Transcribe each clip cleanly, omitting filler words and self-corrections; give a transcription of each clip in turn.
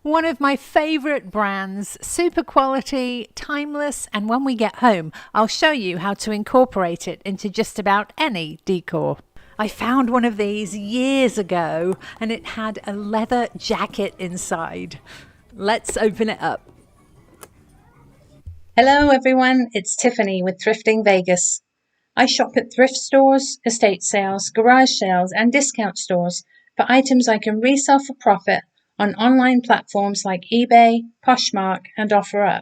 One of my favorite brands, super quality, timeless, and when we get home, I'll show you how to incorporate it into just about any decor. I found one of these years ago and it had a leather jacket inside. Let's open it up. Hello everyone, it's Tiffany with Thrifting Vegas. I shop at thrift stores, estate sales, garage sales, and discount stores for items I can resell for profit on online platforms like eBay, Poshmark, and OfferUp.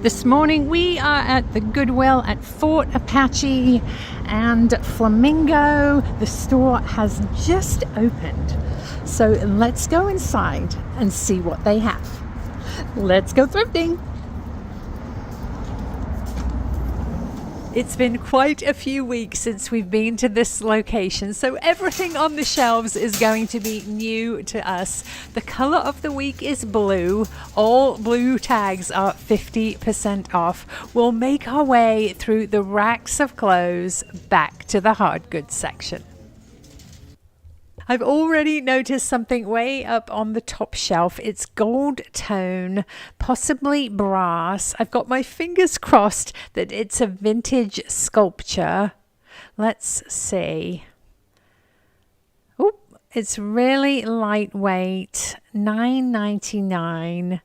This morning we are at the Goodwill at Fort Apache and Flamingo. The store has just opened. So let's go inside and see what they have. Let's go thrifting. It's been quite a few weeks since we've been to this location, so everything on the shelves is going to be new to us. The color of the week is blue. All blue tags are 50% off. We'll make our way through the racks of clothes back to the hard goods section. I've already noticed something way up on the top shelf. It's gold tone, possibly brass. I've got my fingers crossed that it's a vintage sculpture. Let's see. Oh, it's really lightweight, $9.99.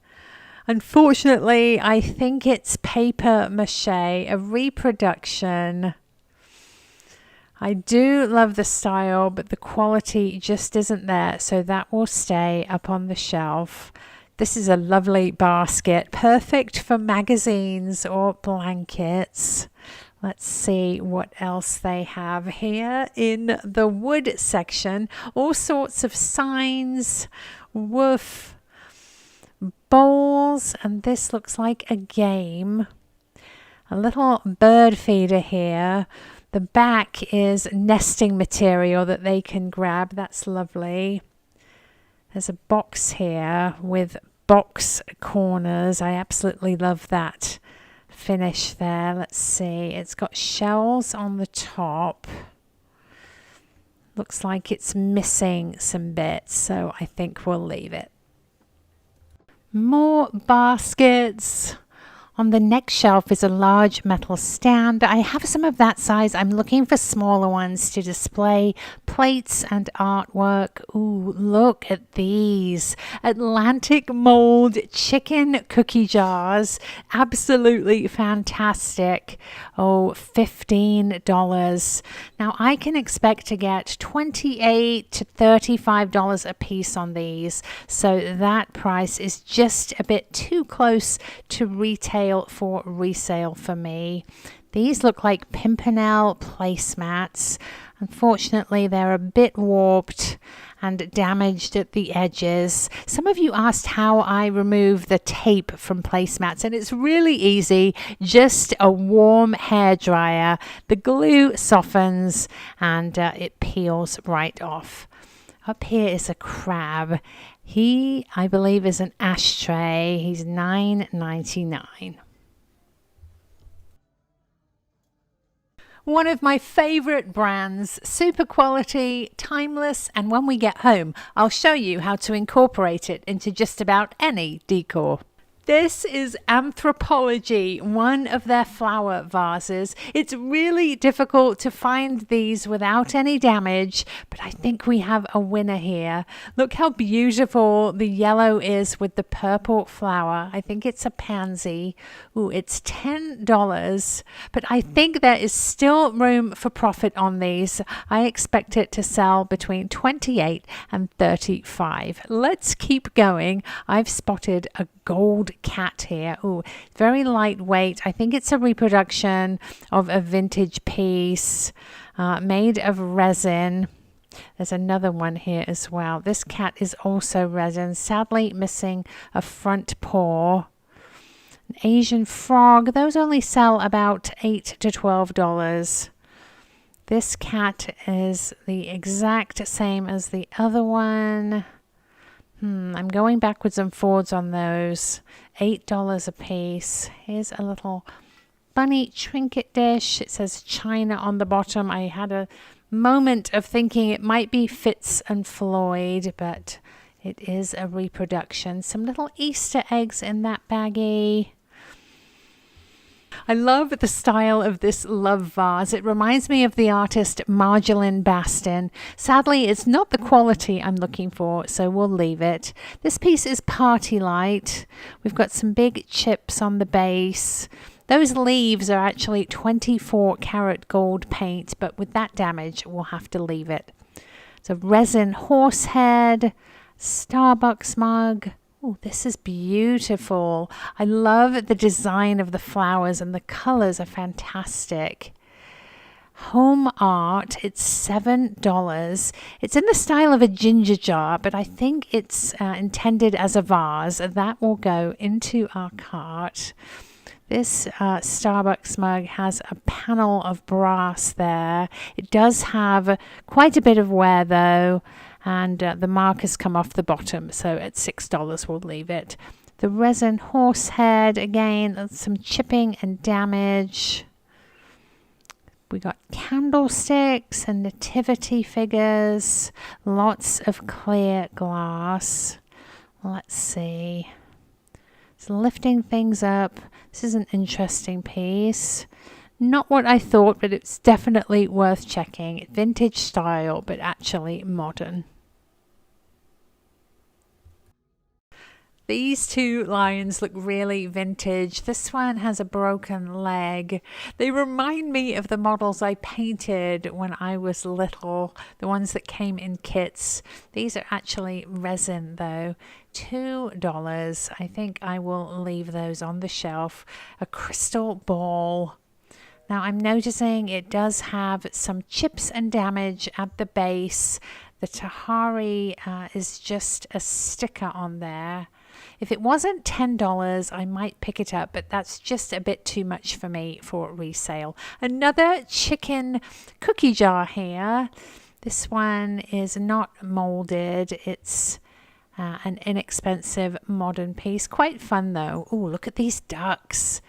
Unfortunately, I think it's paper mache, a reproduction. I do love the style, but the quality just isn't there, so that will stay up on the shelf. This is a lovely basket, perfect for magazines or blankets. Let's see what else they have here in the wood section. All sorts of signs, woof, bowls, and this looks like a game. A little bird feeder here. The back is nesting material that they can grab. That's lovely. There's a box here with box corners. I absolutely love that finish there. Let's see. It's got shells on the top. Looks like it's missing some bits, so I think we'll leave it. More baskets. On the next shelf is a large metal stand. I have some of that size. I'm looking for smaller ones to display plates and artwork. Ooh, look at these. Atlantic mold chicken cookie jars. Absolutely fantastic. Oh, $15. Now I can expect to get $28 to $35 a piece on these. So that price is just a bit too close to retail for resale for me. These look like Pimpernel placemats. Unfortunately, they're a bit warped and damaged at the edges. Some of you asked how I remove the tape from placemats, and it's really easy. Just a warm hair dryer. The glue softens and it peels right off. Up here is a crab. He, I believe, is an ashtray. He's $9.99. One of my favorite brands, super quality, timeless, and when we get home, I'll show you how to incorporate it into just about any decor. This is Anthropologie, one of their flower vases. It's really difficult to find these without any damage, but I think we have a winner here. Look how beautiful the yellow is with the purple flower. I think it's a pansy. Ooh, it's $10, but I think there is still room for profit on these. I expect it to sell between $28 and $35. Let's keep going. I've spotted a gold cat here. Oh, very lightweight. I think it's a reproduction of a vintage piece made of resin. There's another one here as well. This cat is also resin, sadly missing a front paw. An Asian frog. Those only sell about $8 to $12. This cat is the exact same as the other one. I'm going backwards and forwards on those. $8 a piece. Here's a little bunny trinket dish. It says China on the bottom. I had a moment of thinking it might be Fitz and Floyd, but it is a reproduction. Some little Easter eggs in that baggie. I love the style of this love vase. It reminds me of the artist Marjolaine Bastin. Sadly, it's not the quality I'm looking for, so we'll leave it. This piece is Party Light. We've got some big chips on the base. Those leaves are actually 24 karat gold paint, but with that damage, we'll have to leave it. It's a resin horse head, Starbucks mug. Oh, this is beautiful. I love the design of the flowers and the colors are fantastic. Home art, it's $7. It's in the style of a ginger jar, but I think it's intended as a vase. That will go into our cart. This Starbucks mug has a panel of brass there. It does have quite a bit of wear though, and the markers come off the bottom, so at $6 we'll leave it. The resin horse head, again, some chipping and damage. We got candlesticks and nativity figures, lots of clear glass. Let's see. It's lifting things up. This is an interesting piece. Not what I thought, but it's definitely worth checking. Vintage style, but actually modern. These two lions look really vintage. This one has a broken leg. They remind me of the models I painted when I was little, the ones that came in kits. These are actually resin though. $2. I think I will leave those on the shelf. A crystal ball. Now I'm noticing it does have some chips and damage at the base. The Tahari is just a sticker on there. If it wasn't $10, I might pick it up, but that's just a bit too much for me for resale. Another chicken cookie jar here. This one is not molded. It's an inexpensive modern piece. Quite fun though. Oh, look at these ducks.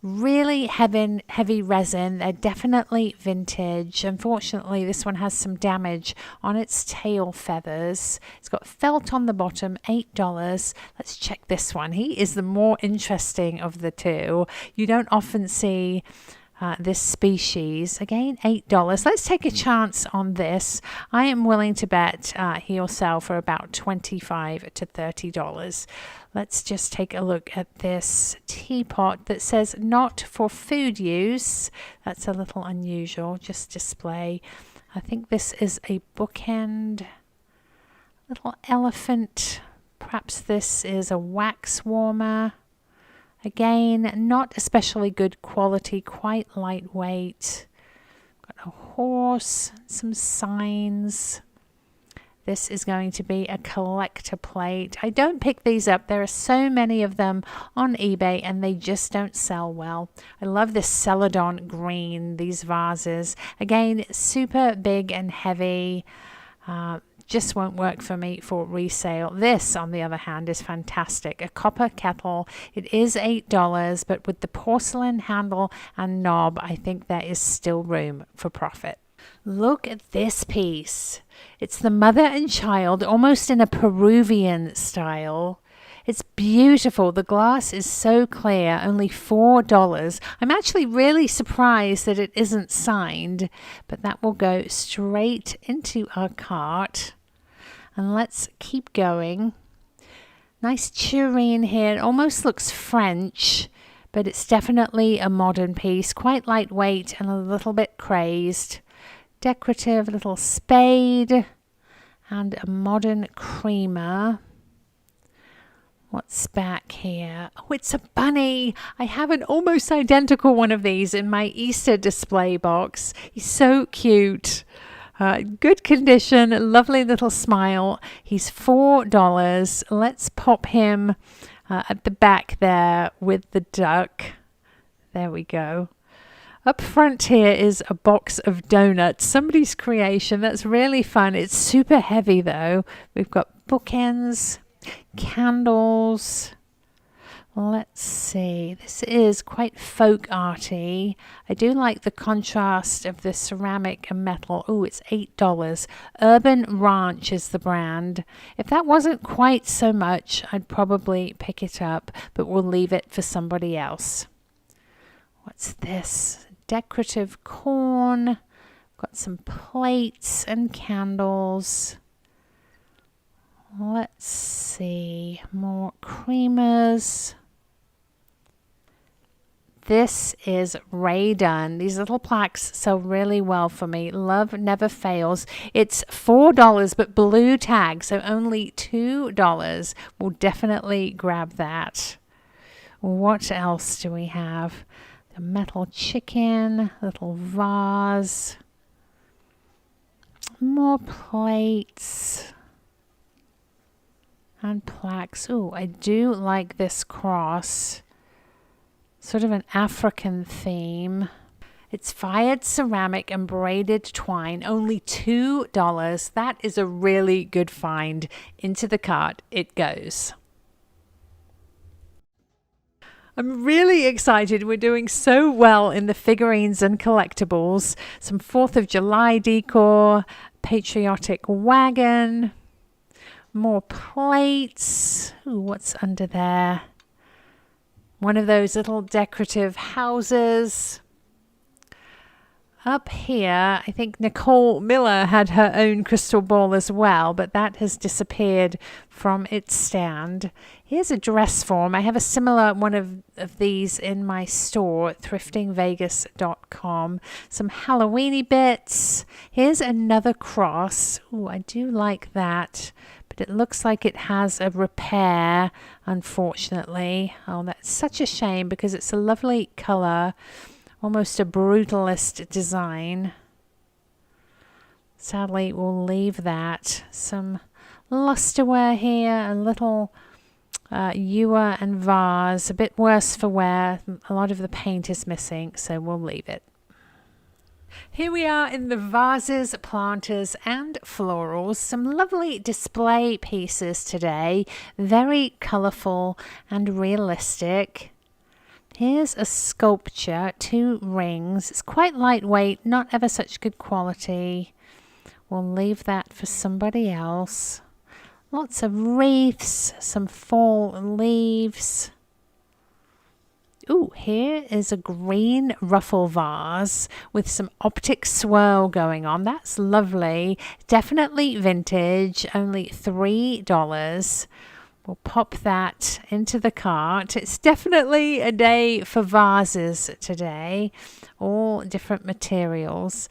Really heavy resin. They're definitely vintage. Unfortunately, this one has some damage on its tail feathers. It's got felt on the bottom, $8. Let's check this one. He is the more interesting of the two. You don't often see this species. Again, $8. Let's take a chance on this. I am willing to bet he'll sell for about $25 to $30. Let's just take a look at this teapot that says not for food use. That's a little unusual, just display. I think this is a bookend. Little elephant. Perhaps this is a wax warmer. Again, not especially good quality, quite lightweight. Got a horse, some signs. This is going to be a collector plate. I don't pick these up. There are so many of them on eBay and they just don't sell well. I love this celadon green, these vases. Again, super big and heavy. Just won't work for me for resale. This, on the other hand, is fantastic. A copper kettle. It is $8, but with the porcelain handle and knob, I think there is still room for profit. Look at this piece. It's the mother and child, almost in a Peruvian style. It's beautiful. The glass is so clear, only $4. I'm actually really surprised that it isn't signed, but that will go straight into our cart. And let's keep going. Nice tureen here. It almost looks French, but it's definitely a modern piece. Quite lightweight and a little bit crazed. Decorative little spade and a modern creamer. What's back here? Oh, it's a bunny. I have an almost identical one of these in my Easter display box. He's so cute. Good condition, lovely little smile. He's $4. Let's pop him at the back there with the duck. There we go. Up front here is a box of donuts, somebody's creation. That's really fun. It's super heavy though. We've got bookends, candles, Let's see, this is quite folk arty. I do like the contrast of the ceramic and metal. Oh, it's $8. Urban Ranch is the brand. If that wasn't quite so much, I'd probably pick it up, but we'll leave it for somebody else. What's this? Decorative corn. Got some plates and candles. Let's see, more creamers. This is Ray Dunn. These little plaques sell really well for me. Love never fails. It's $4, but blue tag, so only $2. We'll definitely grab that. What else do we have? The metal chicken, little vase, more plates and plaques. Oh, I do like this cross. Sort of an African theme. It's fired ceramic and braided twine, only $2. That is a really good find. Into the cart it goes. I'm really excited. We're doing so well in the figurines and collectibles. Some 4th of July decor, patriotic wagon, more plates. Ooh, what's under there? One of those little decorative houses. Up here, I think Nicole Miller had her own crystal ball as well, but that has disappeared from its stand. Here's a dress form. I have a similar one of these in my store, thriftingvegas.com. Some Halloweeny bits. Here's another cross. Ooh, I do like that. But it looks like it has a repair, unfortunately. Oh, that's such a shame because it's a lovely color. Almost a brutalist design. Sadly, we'll leave that. Some lusterware here, a little ewer and vase. A bit worse for wear. A lot of the paint is missing, so we'll leave it. Here we are in the vases, planters and florals. Some lovely display pieces today. Very colourful and realistic. Here's a sculpture, 2 rings. It's quite lightweight, not ever such good quality. We'll leave that for somebody else. Lots of wreaths, some fall leaves. Ooh, here is a green ruffle vase with some optic swirl going on. That's lovely. Definitely vintage, only $3. We'll pop that into the cart. It's definitely a day for vases today. All different materials.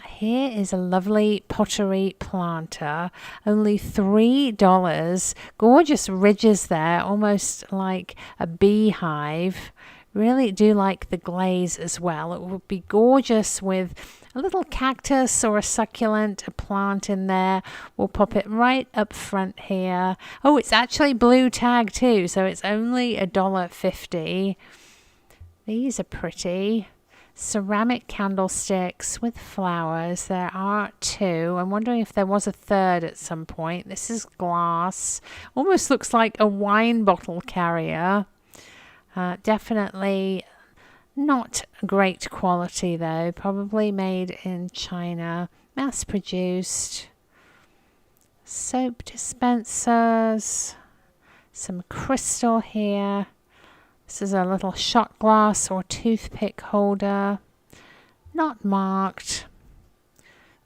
Here is a lovely pottery planter. Only $3. Gorgeous ridges there, almost like a beehive. Really do like the glaze as well. It would be gorgeous with a little cactus or a succulent, a plant in there. We'll pop it right up front here. Oh, it's actually blue tag too, so it's only $1.50. These are pretty. Ceramic candlesticks with flowers. There are 2. I'm wondering if there was a 3rd at some point. This is glass. Almost looks like a wine bottle carrier. Definitely not great quality though. Probably made in China. Mass produced. Soap dispensers. Some crystal here. This is a little shot glass or toothpick holder. Not marked.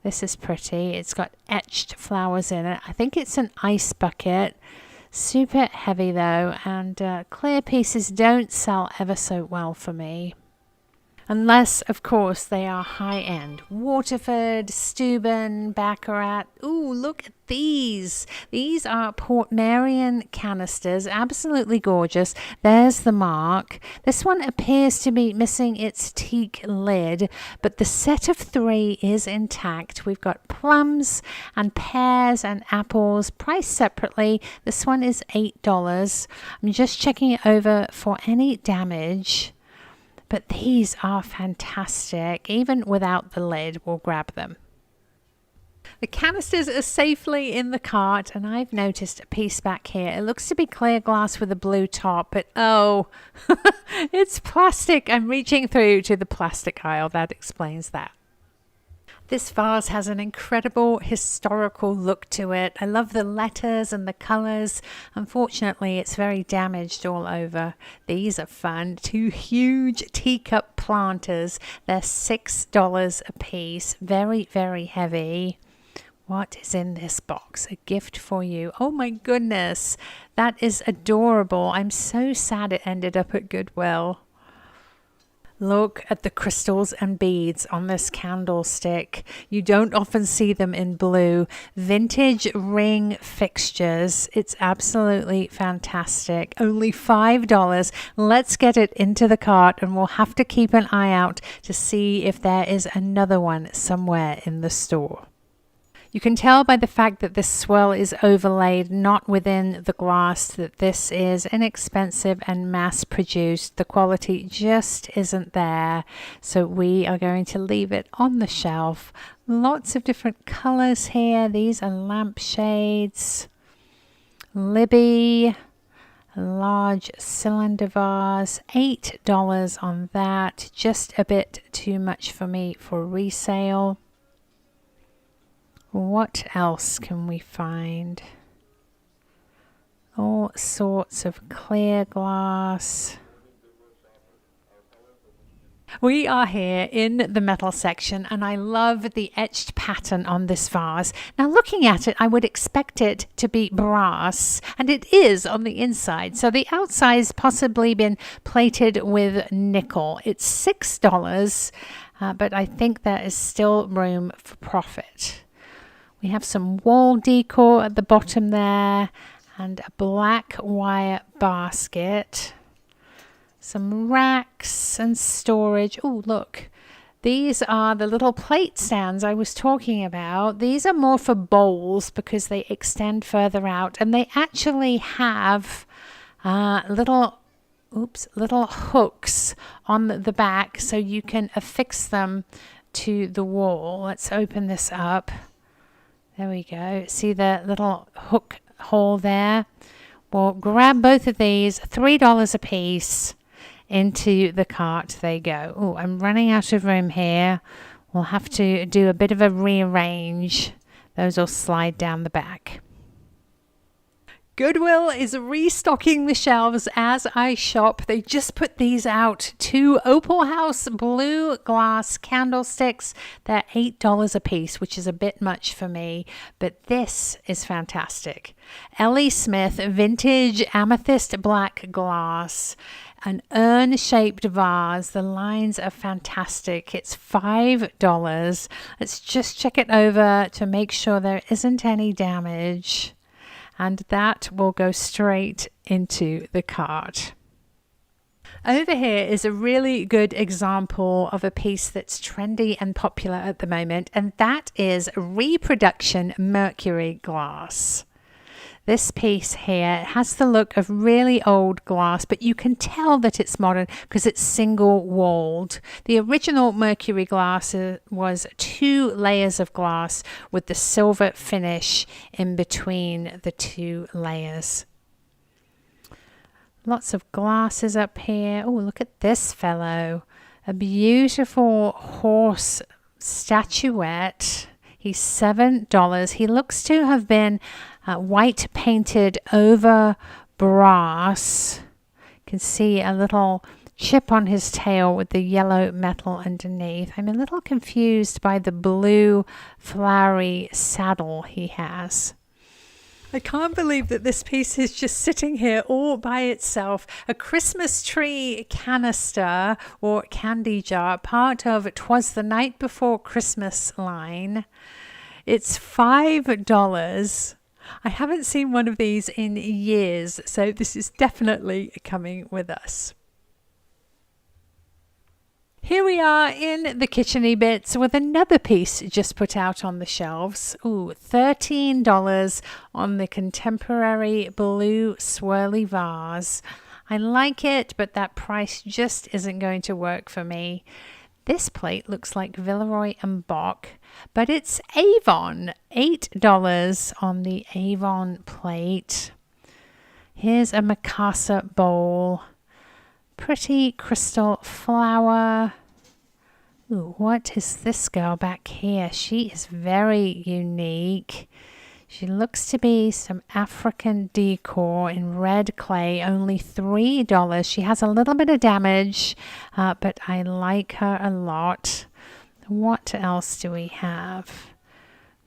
This is pretty. It's got etched flowers in it. I think it's an ice bucket. Super heavy though, and clear pieces don't sell ever so well for me. Unless, of course, they are high-end. Waterford, Steuben, Baccarat. Ooh, look at these. These are Portmeirion canisters. Absolutely gorgeous. There's the mark. This one appears to be missing its teak lid, but the set of 3 is intact. We've got plums and pears and apples priced separately. This one is $8. I'm just checking it over for any damage. But these are fantastic. Even without the lid, we'll grab them. The canisters are safely in the cart, and I've noticed a piece back here. It looks to be clear glass with a blue top, but oh, it's plastic. I'm reaching through to the plastic aisle. That explains that. This vase has an incredible historical look to it. I love the letters and the colours. Unfortunately, it's very damaged all over. These are fun. 2 huge teacup planters. They're $6 a piece. Very, very heavy. What is in this box? A gift for you. Oh my goodness. That is adorable. I'm so sad it ended up at Goodwill. Look at the crystals and beads on this candlestick. You don't often see them in blue. Vintage ring fixtures. It's absolutely fantastic. Only $5. Let's get it into the cart, and we'll have to keep an eye out to see if there is another one somewhere in the store. You can tell by the fact that this swirl is overlaid not within the glass that this is inexpensive and mass produced. The quality just isn't there. So we are going to leave it on the shelf. Lots of different colors here. These are lampshades. Libby. Large cylinder vase. $8 on that. Just a bit too much for me for resale. What else can we find? All sorts of clear glass. We are here in the metal section, and I love the etched pattern on this vase. Now, looking at it, I would expect it to be brass, and it is on the inside. So the outside's possibly been plated with nickel. It's $6, but I think there is still room for profit. We have some wall decor at the bottom there, and a black wire basket. Some racks and storage. Oh, look. These are the little plate stands I was talking about. These are more for bowls because they extend further out, and they actually have little hooks on the back so you can affix them to the wall. Let's open this up. There we go. See the little hook hole there? Well, grab both of these, $3 a piece, into the cart. They go. Oh, I'm running out of room here. We'll have to do a bit of a rearrange. Those will slide down the back. Goodwill is restocking the shelves as I shop. They just put these out. 2 Opal House blue glass candlesticks. They're $8 a piece, which is a bit much for me, but this is fantastic. Ellie Smith vintage amethyst black glass. An urn-shaped vase. The lines are fantastic. It's $5. Let's just check it over to make sure there isn't any damage. And that will go straight into the cart. Over here is a really good example of a piece that's trendy and popular at the moment, and that is reproduction mercury glass. This piece here has the look of really old glass, but you can tell that it's modern because it's single walled. The original mercury glass was 2 layers of glass with the silver finish in between the 2 layers. Lots of glasses up here. Oh, look at this fellow. A beautiful horse statuette. He's $7. He looks to have been white painted over brass. You can see a little chip on his tail with the yellow metal underneath. I'm a little confused by the blue flowery saddle he has. I can't believe that this piece is just sitting here all by itself. A Christmas tree canister or candy jar, part of 'Twas the Night Before Christmas line. It's $5. I haven't seen one of these in years, so this is definitely coming with us. Here we are in the kitchen-y bits with another piece just put out on the shelves. Ooh, $13 on the contemporary blue swirly vase. I like it, but that price just isn't going to work for me. This plate looks like Villeroy and Boch, but it's Avon. $8 on the Avon plate. Here's a Mikasa bowl. Pretty crystal flower. Ooh, what is this girl back here? She is very unique. She looks to be some African decor in red clay, only $3. She has a little bit of damage, but I like her a lot. What else do we have?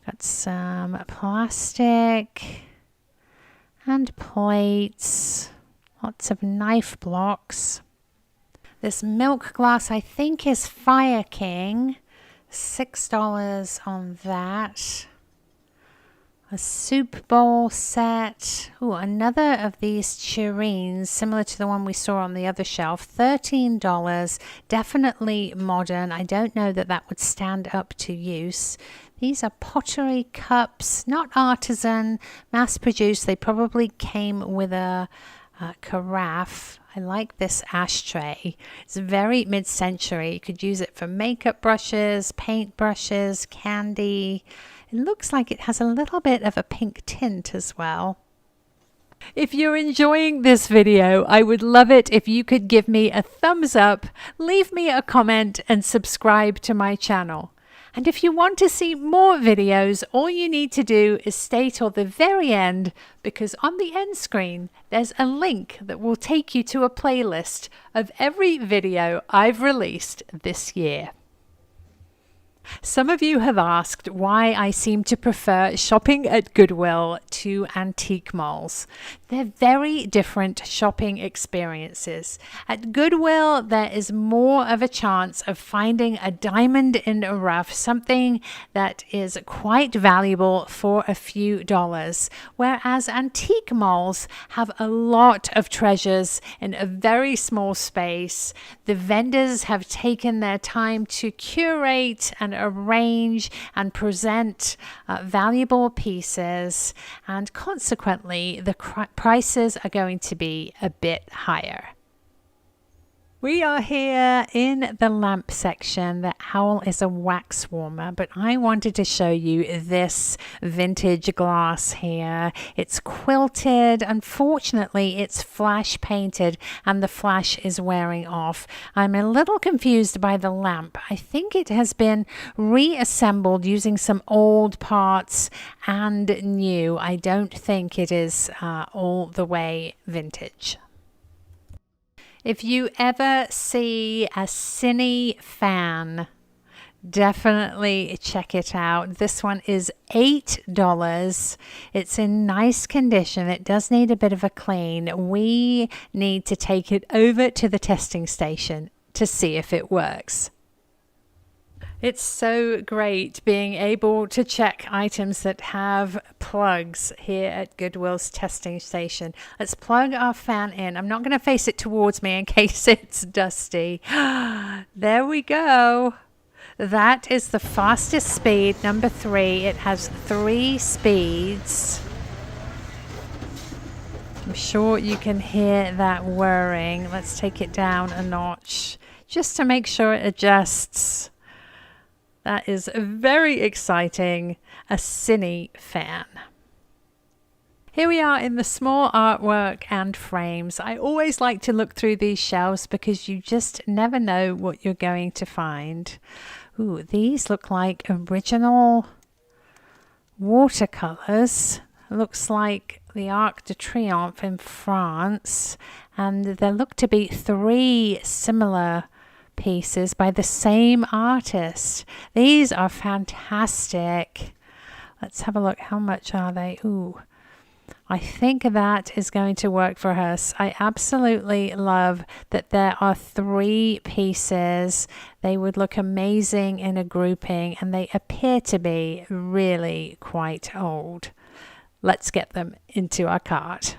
Got some plastic and plates, lots of knife blocks. This milk glass I think is Fire King, $6 on that. A soup bowl set. Ooh, another of these tureens, similar to the one we saw on the other shelf. $13. Definitely modern. I don't know that that would stand up to use. These are pottery cups, not artisan, mass-produced. They probably came with a carafe. I like this ashtray. It's very mid-century. You could use it for makeup brushes, paint brushes, candy. It looks like it has a little bit of a pink tint as well. If you're enjoying this video, I would love it if you could give me a thumbs up, leave me a comment, and subscribe to my channel. And if you want to see more videos, all you need to do is stay till the very end, because on the end screen, there's a link that will take you to a playlist of every video I've released this year. Some of you have asked why I seem to prefer shopping at Goodwill to antique malls. They're very different shopping experiences. At Goodwill, there is more of a chance of finding a diamond in a rough, something that is quite valuable for a few dollars, whereas antique malls have a lot of treasures in a very small space. The vendors have taken their time to curate and arrange and present valuable pieces, and consequently the prices are going to be a bit higher. We are here in the lamp section. The owl is a wax warmer, but I wanted to show you this vintage glass here. It's quilted. Unfortunately, it's flash painted and the flash is wearing off. I'm a little confused by the lamp. I think it has been reassembled using some old parts and new. I don't think it is all the way vintage. If you ever see a cine fan, definitely check it out. This one is $8. It's in nice condition. It does need a bit of a clean. We need to take it over to the testing station to see if it works. It's so great being able to check items that have plugs here at Goodwill's testing station. Let's plug our fan in. I'm not going to face it towards me in case it's dusty. There we go. That is the fastest speed, number 3. It has 3 speeds. I'm sure you can hear that whirring. Let's take it down a notch just to make sure it adjusts. That is very exciting, a cine fan. Here we are in the small artwork and frames. I always like to look through these shelves because you just never know what you're going to find. Ooh, these look like original watercolors. Looks like the Arc de Triomphe in France, and there look to be 3 similar pieces by the same artist. These are fantastic. Let's have a look. How much are they? Ooh, I think that is going to work for us. I absolutely love that there are 3 pieces. They would look amazing in a grouping, and they appear to be really quite old. Let's get them into our cart.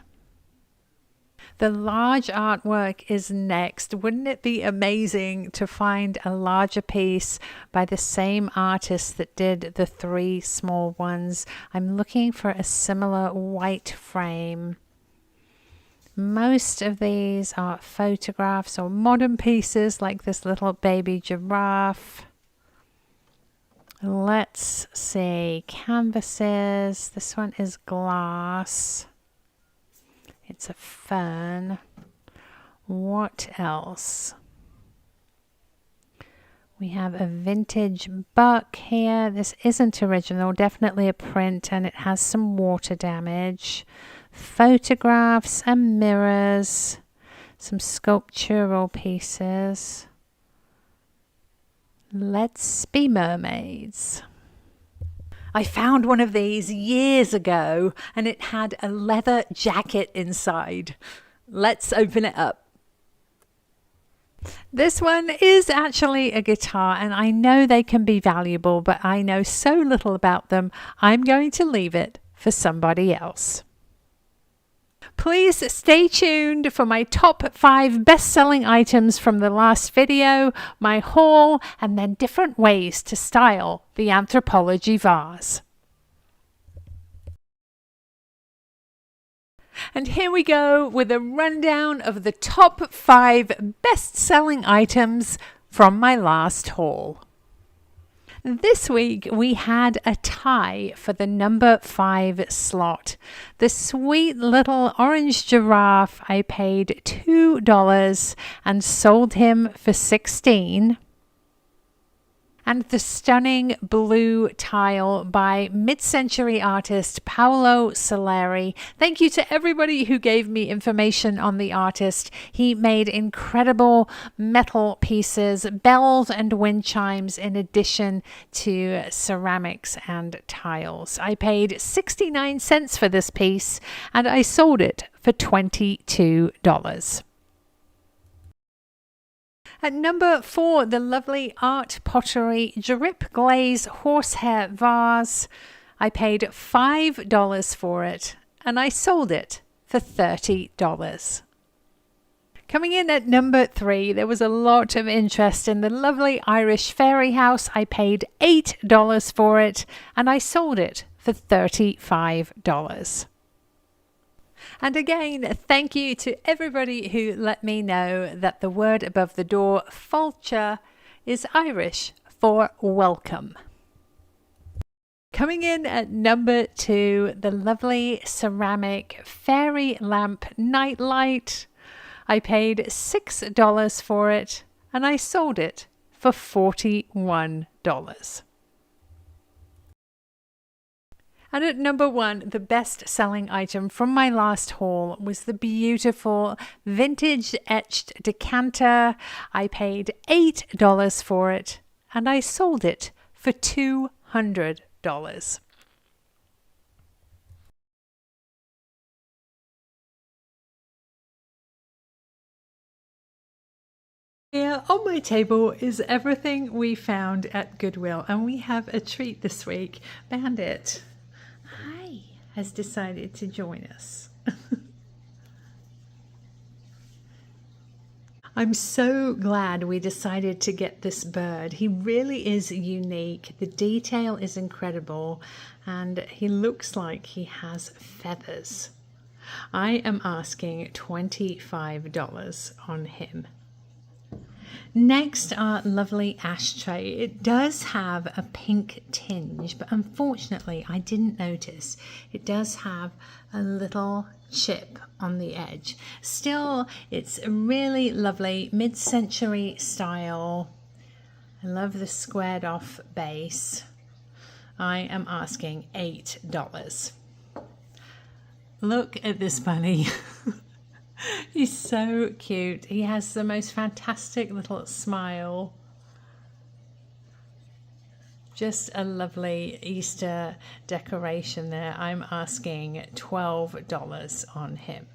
The large artwork is next. Wouldn't it be amazing to find a larger piece by the same artist that did the 3 small ones? I'm looking for a similar white frame. Most of these are photographs or modern pieces like this little baby giraffe. Let's see, canvases. This one is glass. It's a fern. What else? We have a vintage buck here. This isn't original, definitely a print, and it has some water damage. Photographs and mirrors. Some sculptural pieces. Let's be mermaids. I found one of these years ago and it had a leather jacket inside. Let's open it up. This one is actually a guitar, and I know they can be valuable, but I know so little about them, I'm going to leave it for somebody else. Please stay tuned for my top 5 best-selling items from the last video, my haul, and then different ways to style the Anthropologie vase. And here we go with a rundown of the top 5 best-selling items from my last haul. This week we had a tie for the number 5 slot. The sweet little orange giraffe, I paid $2 and sold him for $16. And the stunning blue tile by mid-century artist Paolo Soleri. Thank you to everybody who gave me information on the artist. He made incredible metal pieces, bells and wind chimes in addition to ceramics and tiles. I paid 69 cents for this piece and I sold it for $22. At number 4, the lovely art pottery drip glaze horsehair vase. I paid $5 for it and I sold it for $30. Coming in at number 3, there was a lot of interest in the lovely Irish fairy house. I paid $8 for it and I sold it for $35. And again, thank you to everybody who let me know that the word above the door, fáilte, is Irish for welcome. Coming in at number 2, the lovely ceramic fairy lamp nightlight. I paid $6 for it and I sold it for $41. And at number 1, the best-selling item from my last haul was the beautiful vintage etched decanter. I paid $8 for it and I sold it for $200. Here on my table is everything we found at Goodwill, and we have a treat this week. Bandit has decided to join us. I'm so glad we decided to get this bird. He really is unique. The detail is incredible and he looks like he has feathers. I am asking $25 on him. Next, our lovely ashtray. It does have a pink tinge, but unfortunately I didn't notice. It does have a little chip on the edge. Still, it's a really lovely mid-century style. I love the squared off base. I am asking $8. Look at this bunny. He's so cute. He has the most fantastic little smile. Just a lovely Easter decoration there. I'm asking $12 on him.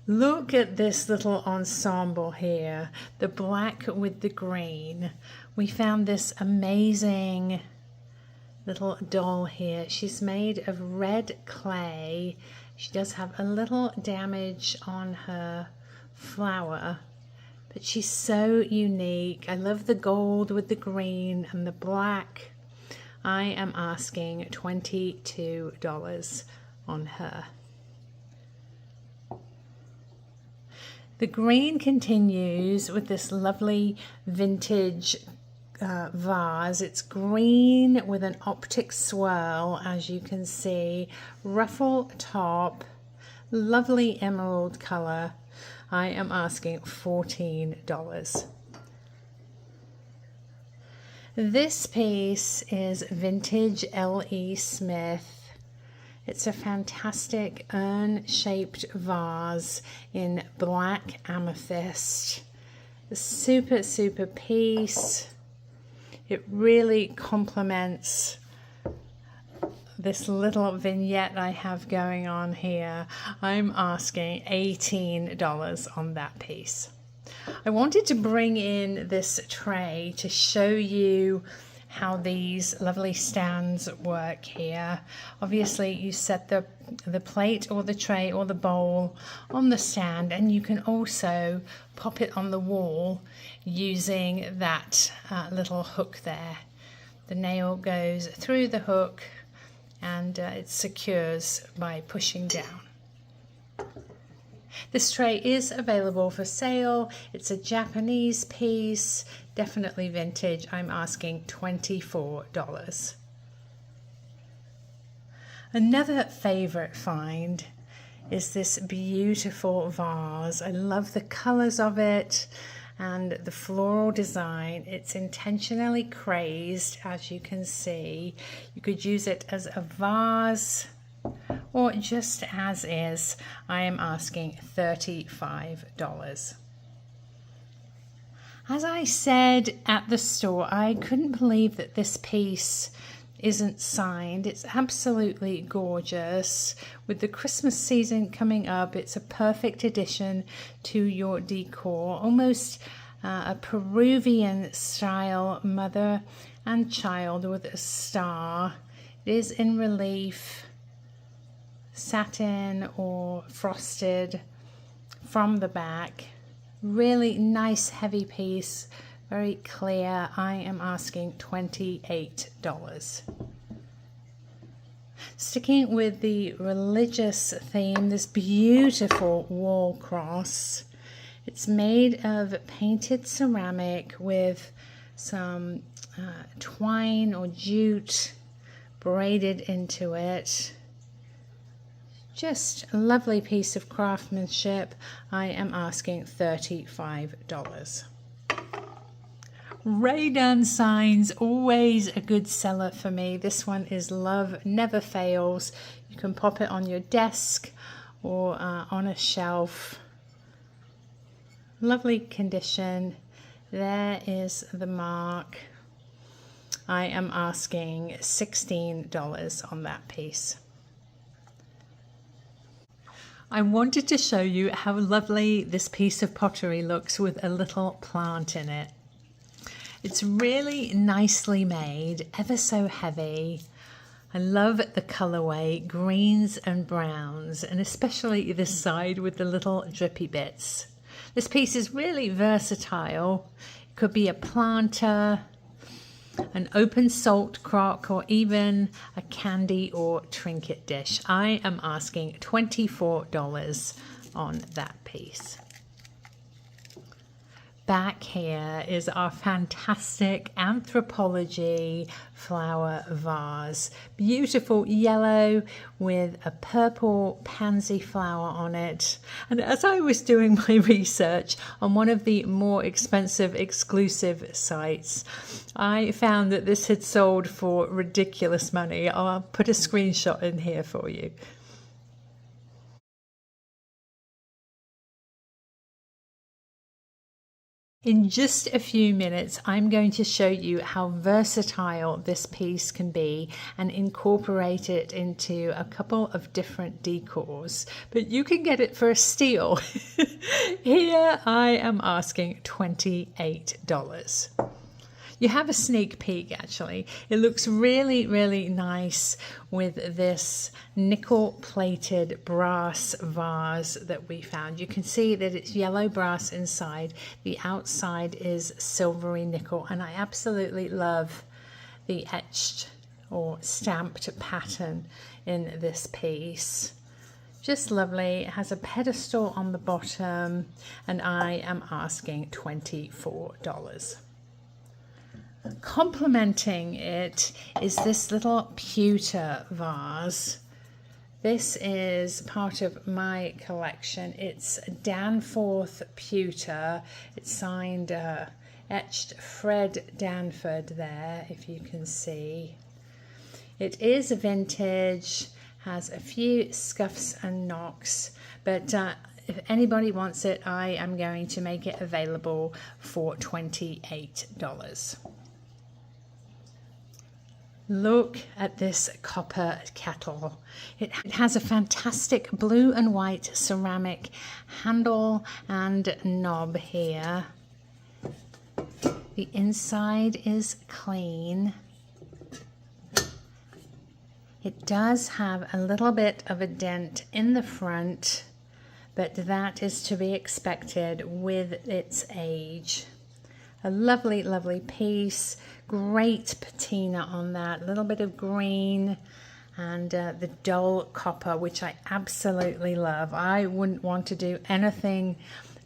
Look at this little ensemble here. The black with the green. We found this amazing little doll here. She's made of red clay. She does have a little damage on her flower, but she's so unique. I love the gold with the green and the black. I am asking $22 on her. The green continues with this lovely vintage vase. It's green with an optic swirl, as you can see, ruffle top, lovely emerald color. I am asking $14. This piece is vintage L.E. Smith. It's a fantastic urn-shaped vase in black amethyst. A super, super piece. It really complements this little vignette I have going on here. I'm asking $18 on that piece. I wanted to bring in this tray to show you how these lovely stands work here. Obviously you set the plate or the tray or the bowl on the stand, and you can also pop it on the wall using that little hook there. The nail goes through the hook and it secures by pushing down. This tray is available for sale. It's a Japanese piece, definitely vintage. I'm asking $24. Another favorite find is this beautiful vase. I love the colors of it and the floral design. It's intentionally crazed, as you can see. You could use it as a vase or just as is. I am asking $35. As I said at the store, I couldn't believe that this piece isn't signed. It's absolutely gorgeous. With the Christmas season coming up, it's a perfect addition to your decor. Almost a Peruvian style mother and child with a star. It is in relief, satin or frosted from the back. Really nice heavy piece, very clear. I am asking $28. Sticking with the religious theme, this beautiful wall cross. It's made of painted ceramic with some twine or jute braided into it. Just a lovely piece of craftsmanship. I am asking $35. Raydon signs, always a good seller for me. This one is Love Never Fails. You can pop it on your desk or on a shelf. Lovely condition. There is the mark. I am asking $16 on that piece. I wanted to show you how lovely this piece of pottery looks with a little plant in it. It's really nicely made, ever so heavy. I love the colorway, greens and browns, and especially this side with the little drippy bits. This piece is really versatile. It could be a planter, an open salt crock, or even a candy or trinket dish. I am asking $24 on that piece. Back here is our fantastic Anthropologie flower vase. Beautiful yellow with a purple pansy flower on it. And as I was doing my research on one of the more expensive exclusive sites, I found that this had sold for ridiculous money. I'll put a screenshot in here for you. In just a few minutes, I'm going to show you how versatile this piece can be and incorporate it into a couple of different decors, but you can get it for a steal. Here I am asking $28. You have a sneak peek actually. It looks really, really nice with this nickel plated brass vase that we found. You can see that it's yellow brass inside. The outside is silvery nickel, and I absolutely love the etched or stamped pattern in this piece. Just lovely. It has a pedestal on the bottom, and I am asking $24. Complementing it is this little pewter vase. This is part of my collection. It's Danforth pewter. It's signed etched Fred Danford there, if you can see. It is vintage, has a few scuffs and knocks, but if anybody wants it, I am going to make it available for $28. Look at this copper kettle. It has a fantastic blue and white ceramic handle and knob here. The inside is clean. It does have a little bit of a dent in the front, but that is to be expected with its age. A lovely, lovely piece. Great patina on that. A little bit of green and the dull copper, which I absolutely love. I wouldn't want to do anything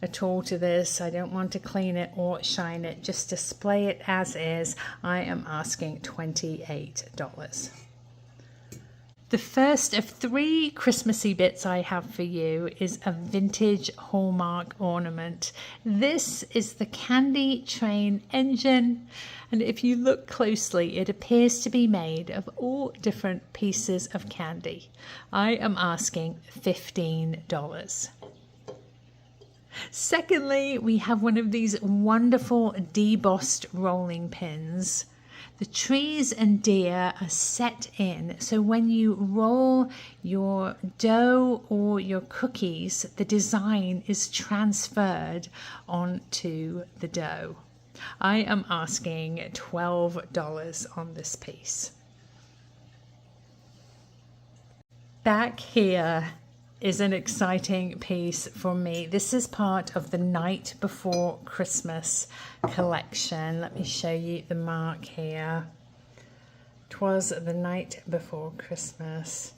at all to this. I don't want to clean it or shine it. Just display it as is. I am asking $28. The first of 3 Christmassy bits I have for you is a vintage Hallmark ornament. This is the candy train engine, and if you look closely, it appears to be made of all different pieces of candy. I am asking $15. Secondly, we have one of these wonderful debossed rolling pins. The trees and deer are set in, so when you roll your dough or your cookies, the design is transferred onto the dough. I am asking $12 on this piece. Back here is an exciting piece for me. This is part of the Night Before Christmas collection. Let me show you the mark here. 'Twas the night before Christmas.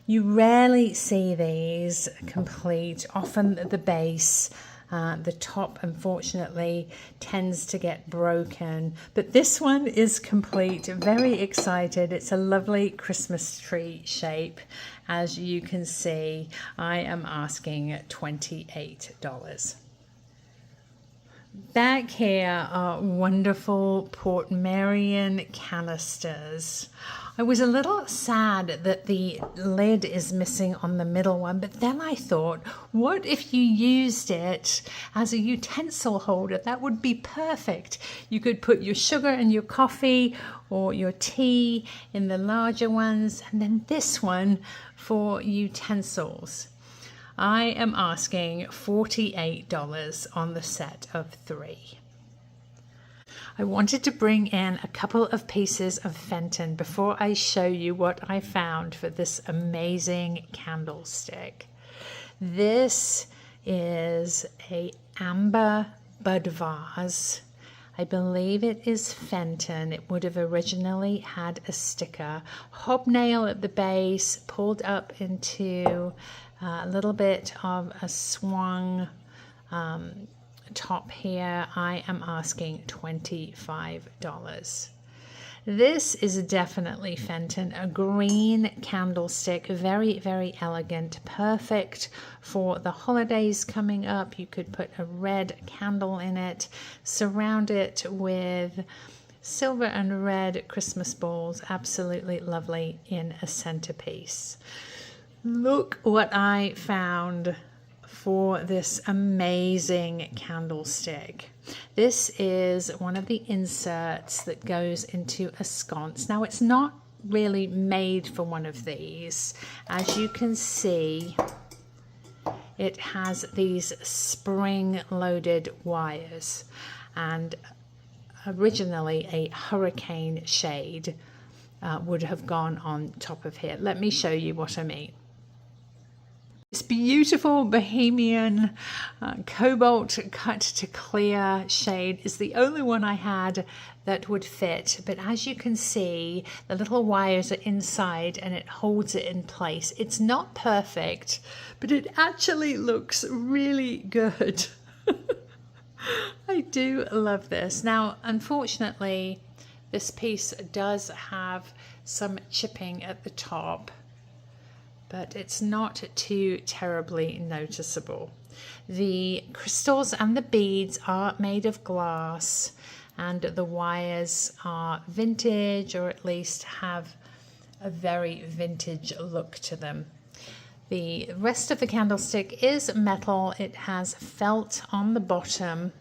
You rarely see these complete. Often the base, the top, unfortunately, tends to get broken. But this one is complete. Very excited. It's a lovely Christmas tree shape. As you can see, I am asking $28. Back here are wonderful Portmeirion canisters. I was a little sad that the lid is missing on the middle one, but then I thought, what if you used it as a utensil holder? That would be perfect. You could put your sugar and your coffee or your tea in the larger ones, and then this one for utensils. I am asking $48 on the set of 3. I wanted to bring in a couple of pieces of Fenton before I show you what I found for this amazing candlestick. This is a amber bud vase. I believe it is Fenton. It would have originally had a sticker. Hobnail at the base, pulled up into a little bit of a swung top here. I am asking $25. This is definitely Fenton, a green candlestick, very, very elegant, perfect for the holidays coming up. You could put a red candle in it, surround it with silver and red Christmas balls, absolutely lovely in a centerpiece. Look what I found for this amazing candlestick. This is one of the inserts that goes into a sconce. Now, it's not really made for one of these. As you can see, it has these spring-loaded wires, and originally a hurricane shade would have gone on top of here. Let me show you what I mean. This beautiful Bohemian cobalt cut to clear shade is the only one I had that would fit, but as you can see, the little wires are inside and it holds it in place. It's not perfect, but it actually looks really good. I do love this. Now, unfortunately, this piece does have some chipping at the top, but it's not too terribly noticeable. The crystals and the beads are made of glass, and the wires are vintage, or at least have a very vintage look to them. The rest of the candlestick is metal. It has felt on the bottom.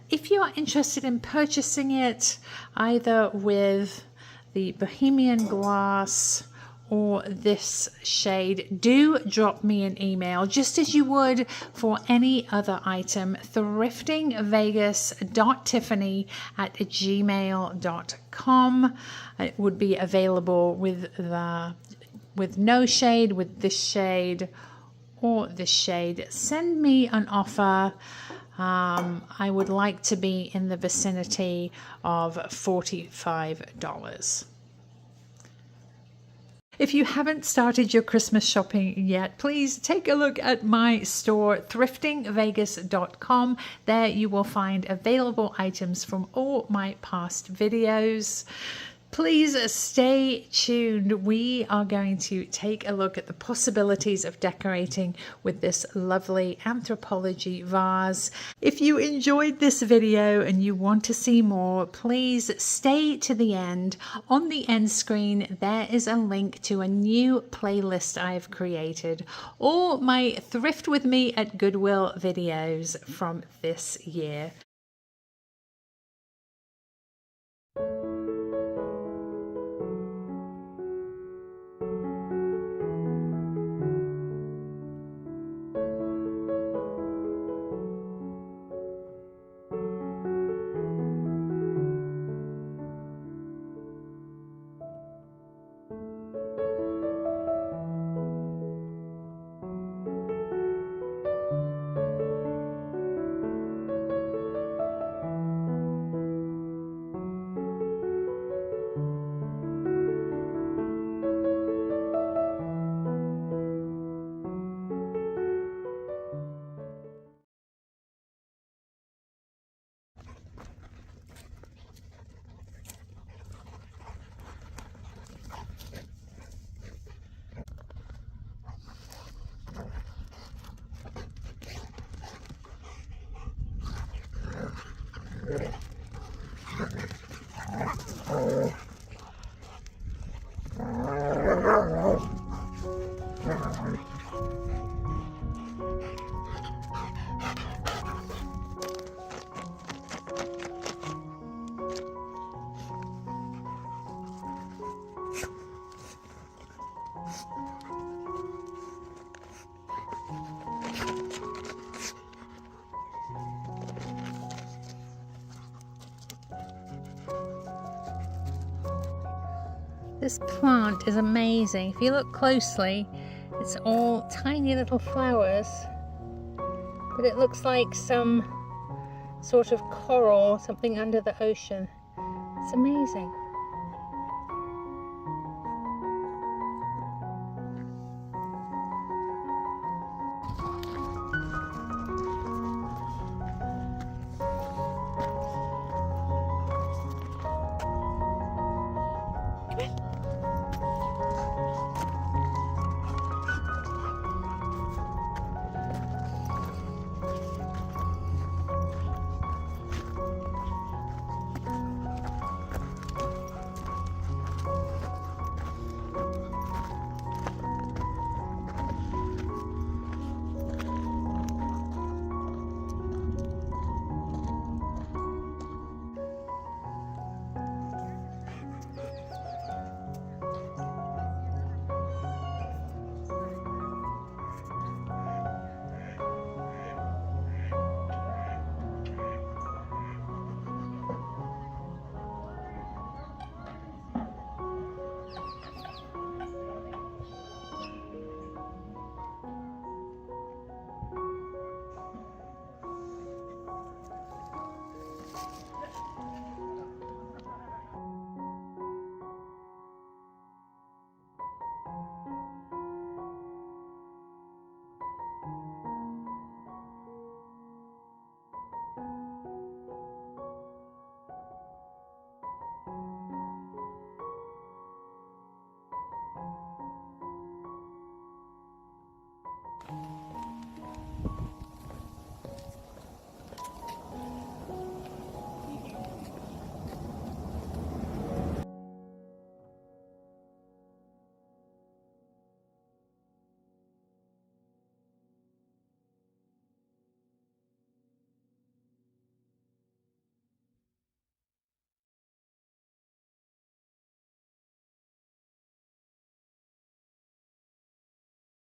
If you are interested in purchasing it, either with the Bohemian glass or this shade, do drop me an email just as you would for any other item. thriftingvegas.tiffany@gmail.com. It would be available with no shade, with this shade, or this shade. Send me an offer. I would like to be in the vicinity of $45. If you haven't started your Christmas shopping yet, please take a look at my store, thriftingvegas.com. There you will find available items from all my past videos. Please stay tuned. We are going to take a look at the possibilities of decorating with this lovely Anthropologie vase. If you enjoyed this video and you want to see more, please stay to the end. On the end screen, there is a link to a new playlist I've created. All my Thrift With Me at Goodwill videos from this year. This plant is amazing. If you look closely, it's all tiny little flowers, but it looks like some sort of coral, something under the ocean. It's amazing.